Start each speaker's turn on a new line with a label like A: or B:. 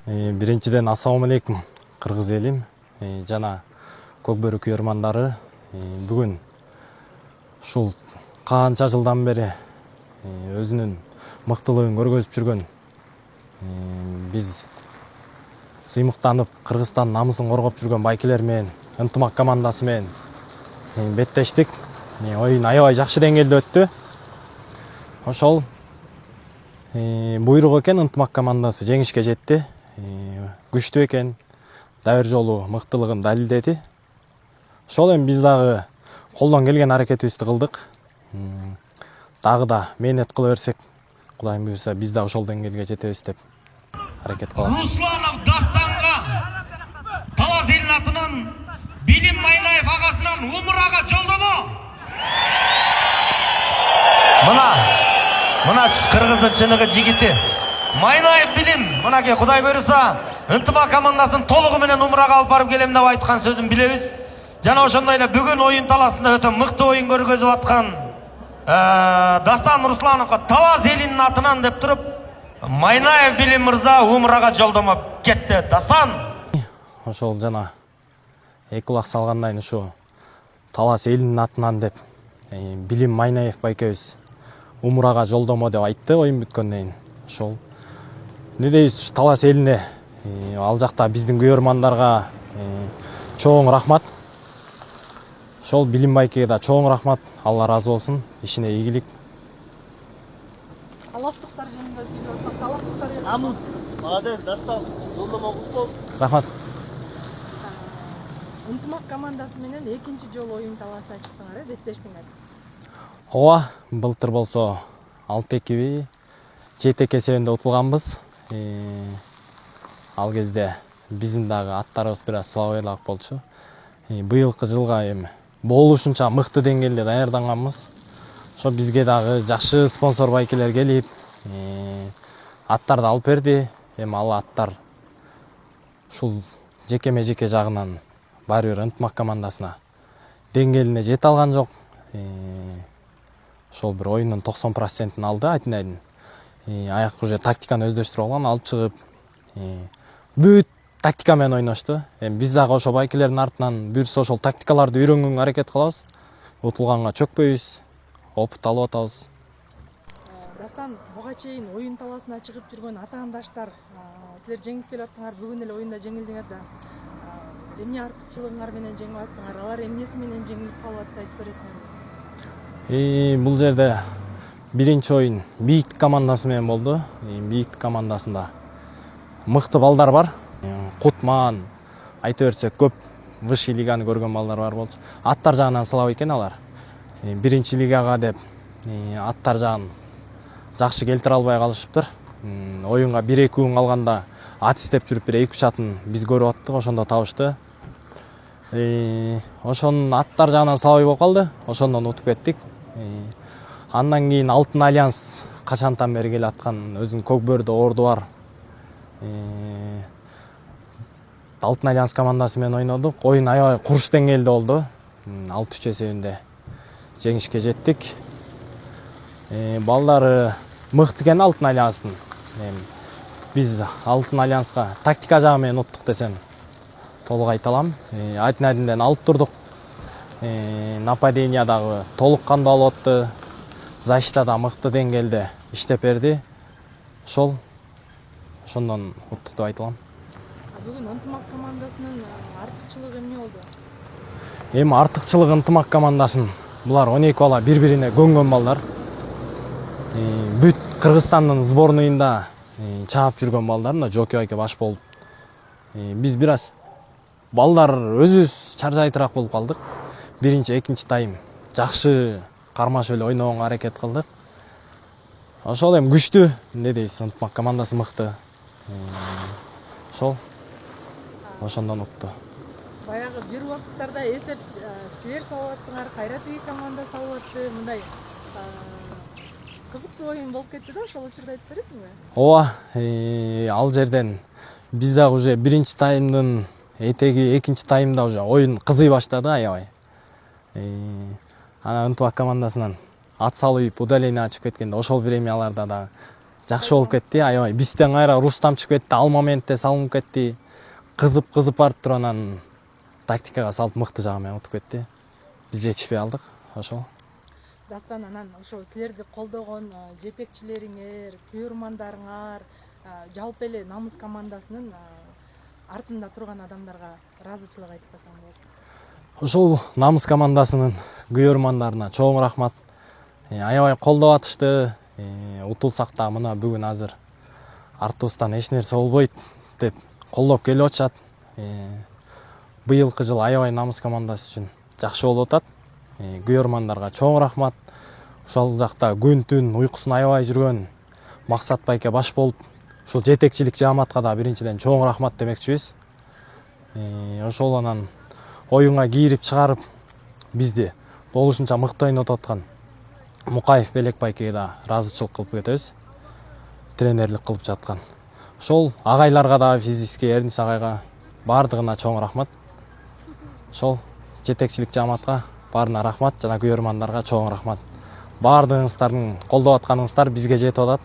A: Биринчиден ассаламу алейкум кыргыз элим жана көк бөрү күйөрмандары. Бүгүн ушул канча жылдан бери өзүнүн мыктылыгын көргөзүп жүргөн биз сыймыктанып Кыргызстан намысын коргоп жүргөн байкелер менен ынтымак командасы менен беттештик. Оюн аябай жакшы деңгээлде өттү. Ошол буйрук экен, ынтымак командасы жеңишке жетти. Күчтүү экен, дайыр жолу мыктылыгын далилдеди. Ошол эми биз дагы колдон келген аракетибизди кылдык. Дагы да мээнет кыла берсек, Кудайым буйруса, биз да ошол деңгээлге жетебиз деп аракет кылабыз.
B: Русланов Дастанга Талас элин атынан Билим Майнаев агасынан умурага жолдомо. Мына Кыргыздын чыныгы жигити Майнаев Билим, мынаке Кудай буйруса, ынтымак командасын толугу менен умурага алып барып келем деп айткан сөзүн билебиз. Жана ошондой эле бүгүн оюн таласында өтө мыкты оюн көргөзүп аткан Дастан Руслановго Талас элинин атынан деп туруп Майнаев Билим мырза умурага жолдомо кетти. Дастан
A: Ошол жана эки кулак салгандан ушу Талас элинин атынан деп Билим Майнаев байкебиз умурага жолдомо деп айтты оюн бүткөндөн кийин. Ошол эмне дейбиз, Талас элине, ал жакта биздин күйөрмандарга чоң рахмат. Ошол Билим байкеге да чоң рахмат. Алла разы болсун. Ишине ийгилик.
C: Таластыктар жөнүндө сүйлөп, таластыктар
D: Намыс, молодец, Дастан, жолдомо куттук.
A: Рахмат.
C: ынтымак командасы менен экинчи жолу оюн таласта чыктыңар, беттештиңер.
A: Ооба, былтыр болсо 6-2 7 эсебинде утулганбыз. Ал кезде биздин дагы аттарыбыз бир аз слабыйраак болчу. Быйылкы жылга эми болушунча мыкты деңгээлде даярданганбыз. Ошо бизге дагы жакшы спонсор байкелер келип, аттарды алып берди. Эми ал аттар ушул жеке жагынан баары бир ынтымак командасына деңгээлине жете алган жок. Ошол бир оюндун 90%-ин алды Айтынайдын. Аяк уже тактиканы өздөштүрүп алган, алып чыгып бүт тактика менен ойношту. Эми биз дагы ошо байкелердин артынан буюрса ошол тактикаларды үйрөнгөнгө аракет кылабыз. Утулганга чөкпөйбүз, опыт алып атабыз.
C: Дастан, буга чейин оюн таласына чыгып жүргөн атаандаштар, силер жеңип келип аттыңар, бүгүн эле оюнда жеңилдиңер да. Эмне артыкчылыгыңар менен жеңип аттыңар? Алар эмнеси менен жеңилип калып атты, айтып бересиңерби?
A: Бул жерде биринчи оюн Бийик командасы менен болду. Бийик командасында мыкты балдар бар. Кутман, айта берсек көп высший лиганы көргөн балдар бар болчу. Аттар жагынан слабый экен алар. Биринчи лигага деп аттар жагын жакшы келтире албай калышыптыр. Оюнга 1-2 күн калганда ат издеп жүрүп бир 2-3 атын биз көрүп аттык, ошондо табышты. Ошонун аттар жагынан слабый болуп калды. Ошондон утуп кеттик. Андан кийин Алтын Альянс качантан бери келе аткан өзүнүн көк бөрдө орду бар. Алтын Альянс командасы менен ойнодук. Оюн аябай курч деңгээлде болду. 6-3 эсебинде жеңишке жеттик. Балдары мыкты экен Алтын Альянстын. Биз Алтын Альянска тактика жагы менен уттук десем толук айта алам. Айтынайдын алып турдук. Нападение дагы толук кандуу алып атты. Защита да мыкты деңгээлде иштеп берди. Ошондон уттук деп айта алам.
C: Бүгүн ынтымак командасынын артыкчылыгы эмне болду?
A: Эми артыкчылыгы ынтымак командасын булар 12 бала бири-бирине көнгөн балдар. Бүт Кыргызстандын сборныйында чаап жүргөн балдар, мына Жоки байке баш болуп. Биз бир аз балдар өзүбүз чаржайтыраак болуп калдык. Биринчи, экинчи тайм жакшы кармашып эле ойногонго аракет кылдык. Ошол эми күчтүү, эмне дейсиз, ынтымак командасы мыкты. Ошондон утту.
C: Баягы бир убакыттарда эсеп силер салып аттыңар, кайра тиги команда салып атты. Мындай кызыктуу оюн болуп кетти да, ошол учурда айтып бересиңби?
A: Ооба, ал жерден биз дагы уже биринчи таймдын этеги, экинчи таймда уже оюн кызый баштады аябай. Ана ынтымак командасынан ат салып удаление ачып кеткенде ошол времяларда да жакшы болуп кетти. Аябай бизден кайра Рустам чыгып кетти, ал моментте салынып кетти. Кызып барып туруп анан тактикага салып мыкты жагы менен утуп кетти. Биз жетишпей алдык. Ошол.
C: Дастан, анан ошо силерди колдогон жетекчилериңер, күйөрмандарыңар, жалпы эле намыс командасынын артында турган адамдарга ыраазычылык айтып калсаң болот.
A: Ошол намыс командасынын күйөрмандарына чоң рахмат. Аябай колдоп атышты. Утулсак да мына бүгүн азыр артыбыздан эч нерсе болбойт деп колдоп келип атышат. Быйылкы жыл аябай намыс командасы үчүн жакшы болуп атат. Күйөрмандарга чоң рахмат. Ошол жакта күн түн уйкусун аябай жүргөн Максат байке баш болуп, ушул жетекчилик жааматка да биринчиден чоң рахмат демекчибиз. Ошол анан оюнга кийирип чыгарып бизди болушунча мыкты ойнотуп аткан Мукаев Белек байкеге да ыраазычылык кылып кетебиз. Тренерлик кылып жаткан. Ошол агайларга да, физический Эрнис агайга бардыгына чоң рахмат. Ошол жетекчилик жааматка баарына рахмат, жана күйөрмандарга чоң рахмат. Бардыгыңыздардын колдоп атканыңыздар бизге жетип атат.